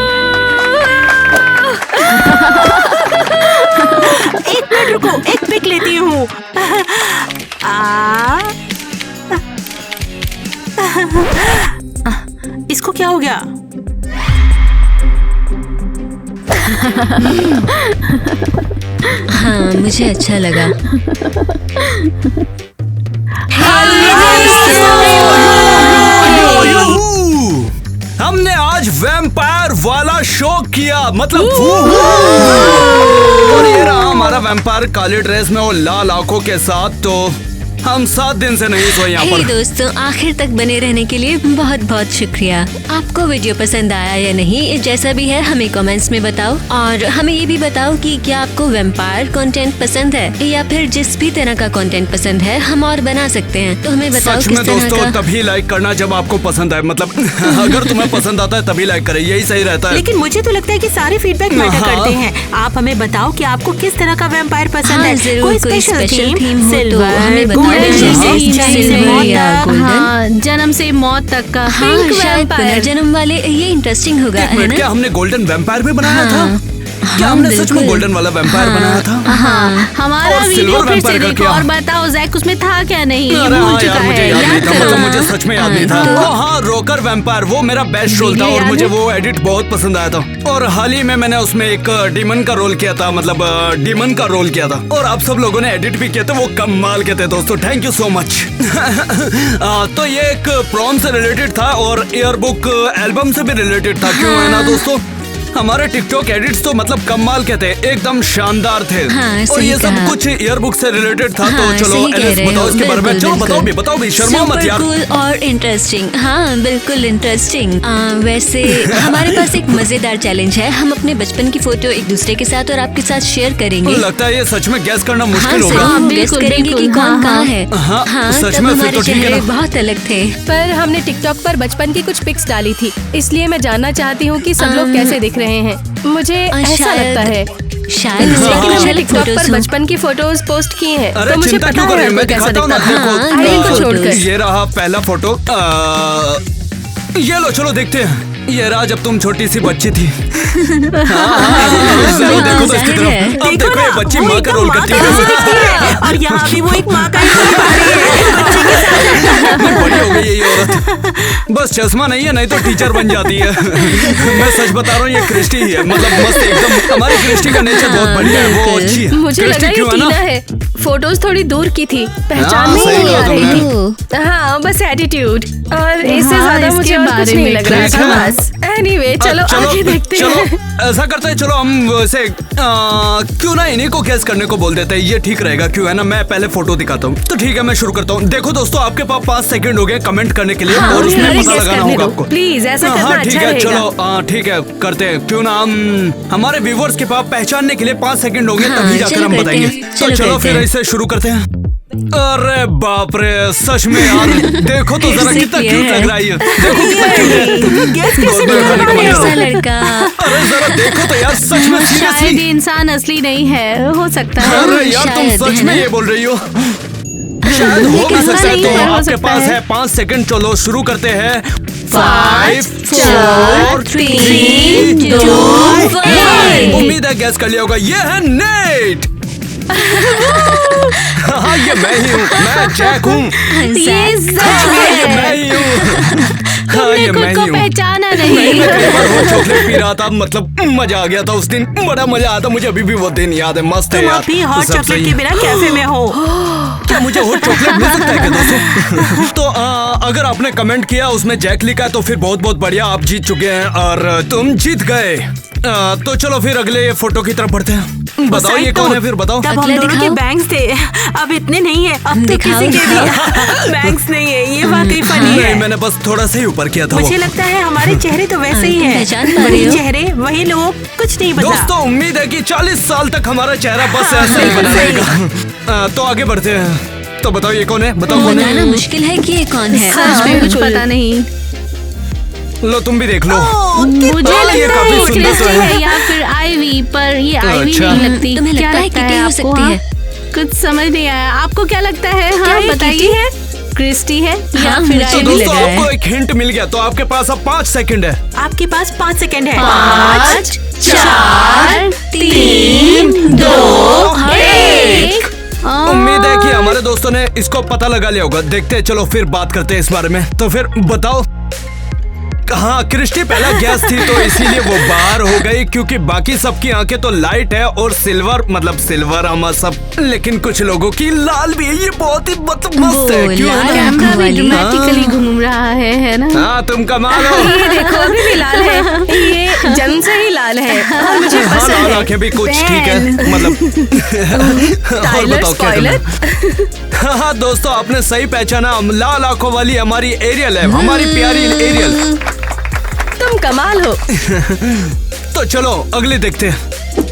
एक मिनट रुको, एक पिक लेती हूँ। इसको क्या हो गया? हाँ, मुझे अच्छा लगा। हमने आज वैम्पायर वाला शो किया, मतलब और ये रहा हमारा वैम्पायर काली ड्रेस में और लाल आंखों के साथ। तो हम 7 दिन से नहीं सोए यहाँ हे पर। दोस्तों, आखिर तक बने रहने के लिए बहुत बहुत शुक्रिया। आपको वीडियो पसंद आया या नहीं, जैसा भी है हमें कमेंट्स में बताओ, और हमें ये भी बताओ कि क्या आपको वैम्पायर कंटेंट पसंद है या फिर जिस भी तरह का कंटेंट पसंद है हम और बना सकते हैं। तो हमें बताओ सच किस में तरह दोस्तों, का। तभी लाइक करना जब आपको पसंद आए, मतलब अगर तुम्हें पसंद आता है तभी लाइक करें, यही सही रहता है। लेकिन मुझे तो लगता है कि सारे फीडबैक मैटर हाँ। करते हैं। आप हमें बताओ कि आपको किस तरह का वैम्पायर पसंद हाँ, है। जरूर, कोई स्पेशल थीम हो तो सिल्वर, हमें बताओ। गोल्डन, जैसे सिल्वर या गोल्डन। हाँ, जन्म से मौत तक का हाँ, पिंक शायद वैम्पायर। पुनर्जन्म वाले, ये इंटरेस्टिंग होगा, एक है मिनट, ना? क्या हमने गोल्डन वैम्पायर भी बनाया हाँ। था? क्या हाँ, हमने सच में बिल्कुल। गोल्डन वाला वैम्पायर बनाया था? हाँ, हमारा और वीडियो सिल्वर फिर से वैम्पायर का देखो क्या? और बताओ जैक उसमें था क्या नहीं, अरे भूल हाँ चुका यार, मुझे है। याद नहीं याद था, करो। मतलब मुझे सच में याद नहीं था। तो- हाँ, रोकर वैम्पायर, वो मेरा बेस्ट रोल था वीडियो और याद मुझे है? वो एडिट बहुत पसंद आया था। और हाल ही में मैंने उसमें एक डीमन का रोल किया था, मतलब डीमन का रोल किया था, और आप सब लोगों ने एडिट भी किए थे, वो कमाल के थे दोस्तों। Thank you so much. तो ये एक प्रॉम से रिलेटेड था और ईयर बुक एल्बम से भी रिलेटेड था, क्यों है ना दोस्तों? हमारे टिकटॉक एडिट्स तो मतलब कमाल के थे, एकदम शानदार थे। हाँ, और सही ये सब कहा। कुछ ईयर बुक से रिलेटेड था। हाँ, तो चलो सही कह एलिस, रहे बताओ हो, इसके बारे में। बिल्कुल, चलो बिल्कुल। बताओ भी, शर्माओ मत सुपर यार। कूल और इंटरेस्टिंग। हाँ, बिल्कुल इंटरेस्टिंग। वैसे हमारे पास एक मजेदार चैलेंज है। हम अपने बचपन की फोटो एक दूसरे के साथ और आपके साथ शेयर करेंगे। लगता है ये सच में गैस करना हाँ, मुश्किल जरूर होगा। हम बिल्कुल, गेस करेंगे कि बिल्कुल, कौन हाँ, कहाँ हाँ। है। हाँ, हाँ, सच तब में, फिर हमारे तो ठीक है चेहरे ना। बहुत अलग थे। पर हमने टिकटॉक पर बचपन की कुछ पिक्स डाली थी, इसलिए मैं जानना चाहती हूँ कि सब लोग कैसे दिख रहे हैं। मुझे ऐसा लगता है, शायद लेकिन हमने अलग टिकटॉक फोटोज पर हो। बचपन की फोटोज पोस्ट की हैं, अरे तो मुझे चिंता पता क्यों कर रही है हो? मैं आपको कैसा दिखाता हूँ ना दिखता है। आपको। हाँ, आर्यन को फोटोज। छोड़कर। ये रहा पहला फोटो। ये लो, चलो देखते हैं। ये रहा जब तुम छोटी सी बच्ची थी। जरूर देखो तो इसकी जाहिर तरफ। है। अब देखो ये बच्ची वो माँ का एकदम रोल माँ करती का है। रोल करती है। और यहाँ भी वो एक माँ का ही रोल निभा रही है बच्चे के साथ। बड़ी हो गई ये औरत। बस चश्मा नहीं है, नहीं तो टीचर बन जाती है। मैं सच बता रहा हूँ, ये क्रिस्टी ही है, मतलब मस्त एकदम। हमारी क्रिस्टी का नेचर बहुत बढ़िया है, वो अच्छी है। मुझे क्रिस्टी लगा ये क्यों है टीना ना? है। फोटोज थोड़ी दूर की थी, पहचान हाँ, में सही नहीं कहा आ रही तुमने। थी। हाँ, बस एटीट्यूड, और इससे हाँ, ज्यादा इसके मुझे और कुछ बारे नहीं में लग रहा ठीक था है। बस। एनीवे, चलो आगे देखते चलो, हैं। ऐसा करते हैं, चलो हम वैसे क्यों ना इन्हीं को गैस करने को बोल देते हैं, ये ठीक रहेगा। क्यों है ना, मैं पहले फोटो दिखाता हूँ। तो ठीक है, मैं शुरू करता हूँ। देखो दोस्तों, आपके पास 5 सेकंड हो गए कमेंट करने के लिए, हाँ, और उसमें मुझे पता guess लगाना करने होगा दो। आपको। प्लीज ऐसा करना हाँ ठीक अच्छा है, रहेगा। चलो ठीक है, करते हैं। क्यों ना हम हमारे व्यूवर्स के पास पहचानने के लिए 5 सेकंड होंगे, हाँ, तभी जाकर चलो हम करते बताएंगे। हैं, तो चलो चलो करते फिर हैं। इसे शुरू करते हैं। अरे बाप रे, सच में यार, देखो तो जरा इससे कितना clear क्यूट है। लग रहा है ये। देखो कितना क्यूट है। तुम्हें गैस कैसे गोद में कर उठाने का रहे मन हो? हो। ऐसा लड़का। अरे जरा देखो तो यार, सच में शायद सीरियसली। ये इंसान असली नहीं है, हो सकता है। अरे यार, तुम शायद, सच है में ना? ये बोल रही हो? शायद हो भी ऐसा सकता है। नहीं तो है, हो आपके सकता पास है। है 5 सेकंड। चलो शुरू करते हैं। 5 4 3 2 1। उम्मीद है गैस कर लिया होगा। ये है नेट। हाँ, ये मैं ही हूँ, मैं जैक हूँ। ये जैक ये है। मैं ही हूँ। हाँ, तुमने ये खुद मैं को ही हूँ। पहचाना मैं नहीं। कई बार वो चॉकलेट पी रहा था, मतलब मजा आ गया था उस दिन, बड़ा मजा आया था। मुझे अभी भी वो दिन याद है, मस्त है तुम यार। अभी हॉट तो सब चॉकलेट सही के है। बिना कैफे में हो। क्या मुझे हॉट चॉकलेट मिल सकता है क्या दोस्तों? तो अगर आपने कमेंट किया उसमें जैक लिखा है, तो फिर बहुत बहुत बढ़िया, आप जीत चुके हैं और तुम जीत गए। तो चलो फिर अगले फोटो की तरफ बढ़ते हैं। बताओ ये कौन है, फिर बताओ। तब हम अगला दोनों के दिखाओ। बैंक्स थे, अब इतने नहीं है। अब तो दिखाओ, किसी के भी बैंक्स नहीं है। ये वाकई फनी नहीं, है। मैंने बस थोड़ा सा ही ऊपर किया था वो। मुझे लगता है हमारे चेहरे तो वैसे ही हैं। पहचान पा रही वही हो? चेहरे, वही लोग, कुछ नहीं बदला। दोस्तों उम्मीद है कि 40 साल तक हमारा चेहरा बस ऐसा ही बना रहेगा। तो आगे बढ़ते हैं। तो बताओ ये कौन है, बताओ कौन है। बताना मुश्किल है कि ये कौन है। सच में कुछ पता नहीं। लो तुम भी देख लो। मुझे ये लगता काफी है सुंदर क्रिस्टी तो है। है या फिर आईवी, पर ये आईवी अच्छा। नहीं लगती। तुम्हें क्या लगता है किटी हो आपको, सकती हाँ? है? कुछ समझ नहीं आया। आपको क्या लगता है? क्या हाँ ये बताइए। किटी है? क्रिस्टी है या हाँ, फिर मुझे तो आईवी? भी दोस्तों लग रहा है। आपको एक हिंट मिल गया। तो आपके पास अब 5 सेकंड है। आपके पास 5 सेकंड है। 5, 4, 3, 2, 1। उम्मीद है कि हमारे दोस्तों ने इसको पता लगा लिया होगा। देखते हैं, चलो फिर बात करते हैं इस बारे में। तो फिर बताओ। हाँ, क्रिस्टी पहला गैस थी तो इसीलिए वो बाहर हो गई, क्योंकि बाकी सबकी आंखें तो लाइट है और सिल्वर, मतलब सिल्वर हम सब, लेकिन कुछ लोगों की लाल भी है। ये बहुत ही मस्त है, क्यों है ना? कैमरा भी वाली। ड्रामेटिकली घूम रहा है ना? हाँ तुम कमाल हो। ये देखो अभी भी लाल है। ये जन्म से ही लाल है और मुझे हाँ, पसंद लाल है। आंखें भी कुछ ठीक है, मतलब। और बताओ क्या करना है? हाँ दोस्तों, आपने सही पहचाना। हम लाल आंखों वाली हमारी एरियल है, हमारी प्यारी एरियल। तुम कमाल हो। तो चलो अगले देखते हैं।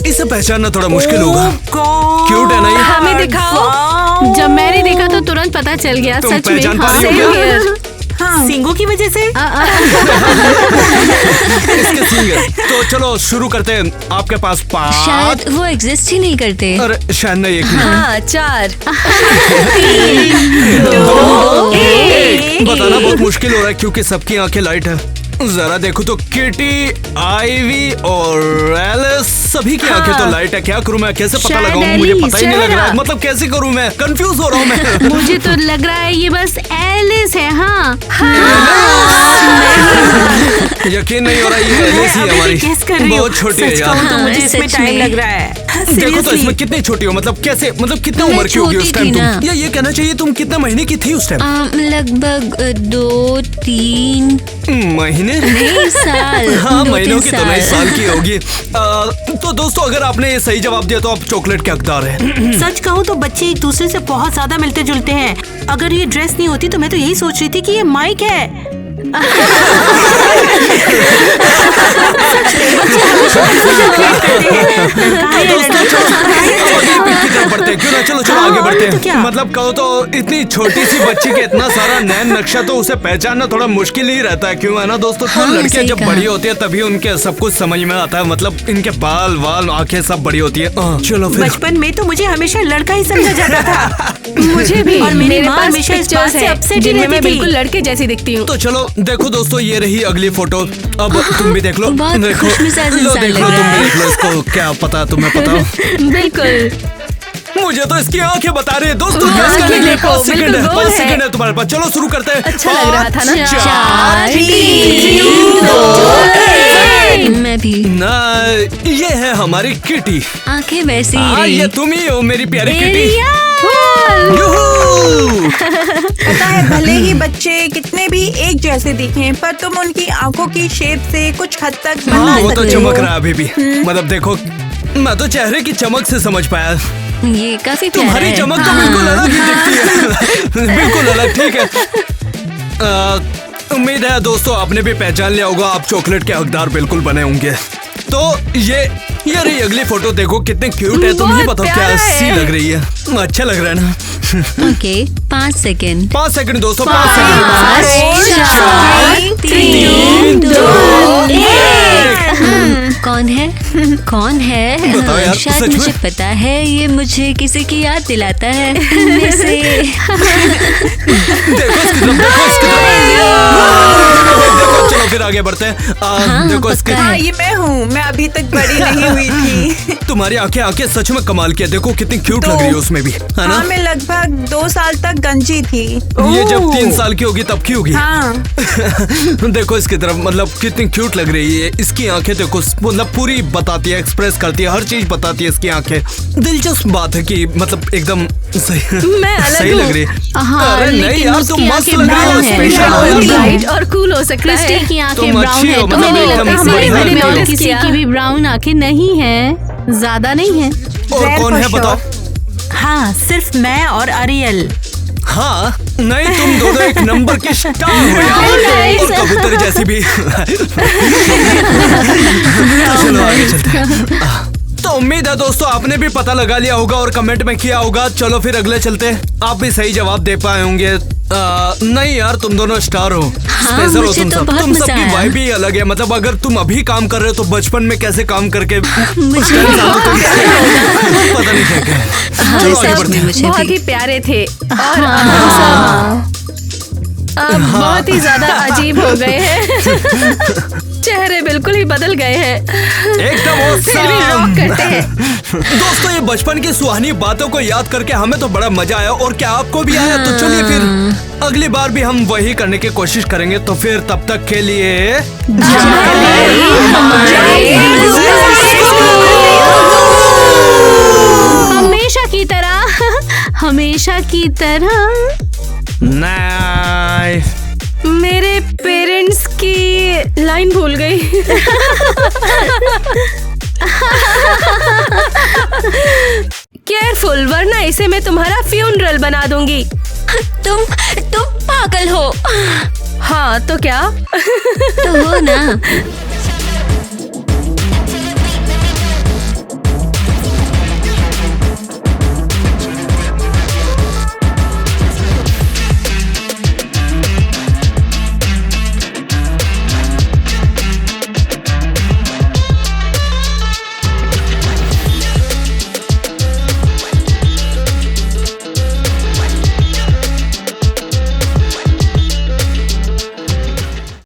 इसे पहचानना थोड़ा मुश्किल होगा। गॉड। क्यूट है ना ये? हमें दिखाओ। जब मैंने देखा तो तुरंत पता चल गया। तुम सच में। पहचान पा हाँ, रही हो same क्या? here। सिंगो की वजह से। इसके सिंगर। तो चलो शुरू करते हैं। आपके पास 5। शायद वो एग्जिस्ट ही नहीं करते। अरे शायद नहीं, एक मिनट। हाँ 4, बताना बहुत मुश्किल हो रहा है क्योंकि सबकी आंखें लाइट है। जरा देखो तो किटी, आईवी और एलिस, सभी की आंखें तो लाइट है। क्या करूं मैं, कैसे पता शायद लगाऊं? मुझे एलिस, पता ही नहीं लग रहा है। शायद। मतलब कैसे करूं मैं, कंफ्यूज हो रहा हूं मैं। मुझे तो लग रहा है ये बस एलिस है। हाँ, यकीन नहीं हो रहा, ये एलिस ही है हमारी। गेस कर रही हूँ। बहुत छोटी है सच यार। कहूँ तो मुझे हाँ, इसमें सच टाइम में। लग रहा है। देखो तो Seriously। इसमें कितनी छोटी हो, मतलब कैसे, मतलब कितना मैं उम्र की होगी उस छोटी टाइम थी ना। तुम? या ये कहना चाहिए तुम कितने महीने की थी उस टाइम? लगभग 2-3 महीने? नहीं साल। हाँ 2-3 महीनों की तो नहीं, साल। साल की होगी। तो दोस्तों अगर आपने ये सही जवाब दिया तो आप चॉकलेट के हकदार हैं। सच कहूँ तो बच्चे एक दूसरे से बहुत ज्यादा मिलते जुलते हैं। अगर ये ड्रेस नहीं होती तो मैं तो यही सोच रही थी कि ये माइक है। बढ़ते क्यों ना, चलो चलो आगे बढ़ते हैं। मतलब कहो तो इतनी छोटी सी बच्ची के इतना सारा नैन नक्शा, तो उसे पहचानना थोड़ा मुश्किल ही रहता है, क्यों है ना दोस्तों? तो हाँ, लड़कियां सही जब कहा। बड़ी होती है तभी उनके सब कुछ समझ में आता है। मतलब इनके बाल वाल आंखें सब बड़ी होती है। चलो फिर। बचपन में तो मुझे हमेशा लड़का ही समझा जाता था। मुझे भी। और मेरी मेरे माँ पास हमेशा इस बात पिक्चर्स से है अपसेट ही जिनमें रहती मैं थी। बिल्कुल लड़के जैसी दिखती हूँ। तो चलो देखो दोस्तों, ये रही अगली फोटो। अब तुम भी देख लो। बहुत देखो, खुशमिजाज लो इंसान देख लग लो, रहा तुम है। भी देख लो इसको। क्या पता, तुम्हें पता हो? बिल्कुल। मुझे तो इसकी आंखें बता रही है दोस्तों। हाँ, guess करने के लिए देखो, 5 सेकंड है। बिल्कुल गोल 5 है। सेकंड है तुम्हारे पास। चलो शुरू करते हैं। अच्छा लग रहा था ना? 4, 3, 2, मैं भी। ना ये है हमारी किटी। आंखें वैसी ही हाँ रही। ये तुम ही हो मेरी प्यारी किटी। यूहू! पता है भले ही बच्चे कितने भी एक जैसे दिखें, पर तुम उनकी आंखों की शेप से कुछ हद तक हाँ बता वो तो सकते चमक हो। रहा है अभी भी। मतलब देखो, मैं तो चेहरे की चमक से समझ पाया। ये काफी प्यारा तुम्हारी है। चमक तो बिल्कुल अलग ही दिखती है। बिल्कुल अलग, ठीक है। उम्मीद है दोस्तों आपने भी पहचान लिया होगा। आप चॉकलेट के हकदार बिल्कुल बने होंगे। तो ये रही अगली फोटो। देखो कितने क्यूट है। तुम ही बहुत बताओ प्यारा कैसी है। लग रही है? अच्छा लग रहा है ना? Okay 5 second. 5 सेकंड दोस्तों, 5 5, सेकंड। 4, 3, 2, 1। कौन है? कौन है? बताओ यार, शायद सच में? मुझे पता है। ये मुझे किसी की याद दिलाता है। इनमें से देखो इसकी तरफ, देखो इसकी तरफ। देखो चलो फिर आगे बढ़ते हैं। देखो इसके, पक्का है। हाँ ये मैं हूँ। मैं अभी तक बड़ी नहीं हुई थी। तुम्हारी आंखें सच में कमाल की है। देखो कितनी क्यूट तो- लग रही है उसमें भी, है ना? हाँ मैं लगभग 2 साल तक गंजी थी। ये जब 3 साल की होगी तब की होगी। हाँ देखो इसकी तरफ, मतलब कितनी क्यूट लग रही है। इसकी आंखें देखो, मतलब पूरी बताती है, एक्सप्रेस करती है, हर चीज बताती है इसकी आंखें। दिलचस्प बात है कि मतलब एकदम सही, मैं अलग सही हूँ। लग रही है। हाँ, अरे नहीं लेकिन यार, उसकी तुम मस्त आंखें लग रही हो, ब्राउन हैं। स्पेशल हो यार तुम। ब्राइट और कूल हो सकता क्रिस्टी है। की आंखें तुम ब्राउन अच्छी है। हो, तो मतलब मुझे एकदम लगता है हमारे बढ़िया घर में लगती और हो। किसी की भी ब्राउन आंखें नहीं है। ज्यादा नहीं है। और कौन है बताओ? हाँ, सिर्फ मैं और अरियल। हाँ, नहीं तुम दोनों एक नंबर की स्टार हो यार। और कबूतर जैसी भी। तो चलो आगे चलते हैं। तो उम्मीद है दोस्तों आपने भी पता लगा लिया होगा और कमेंट में किया होगा। चलो फिर अगले चलते। आप भी सही जवाब दे पाए होंगे। नहीं यार, तुम दोनों स्टार हो, स्पेशल हो तुम सब। तुम सबकी वाइब भी अलग है। मतलब अगर तुम अभी काम कर रहे हो तो बचपन में कैसे काम करके मुझे पता नहीं क्या। चलो आगे बढ़ते हैं। बहुत ही प्यारे थे और अब बहुत ही ज्यादा अजीब हो गए हैं। चेहरे बिल्कुल ही बदल गए हैं। एकदम फिर भी रॉक करते हैं। दोस्तों ये बचपन की सुहानी बातों को याद करके हमें तो बड़ा मजा आया। और क्या आपको भी आया? तो चलिए फिर अगली बार भी हम वही करने की कोशिश करेंगे। तो फिर तब तक के लिए हमेशा की तरह नहीं। मेरे पेरेंट्स की लाइन भूल गई। केयरफुल, वरना इसे मैं तुम्हारा फ्यूनरल बना दूंगी। तुम पागल हो। हाँ तो क्या? तो हो ना।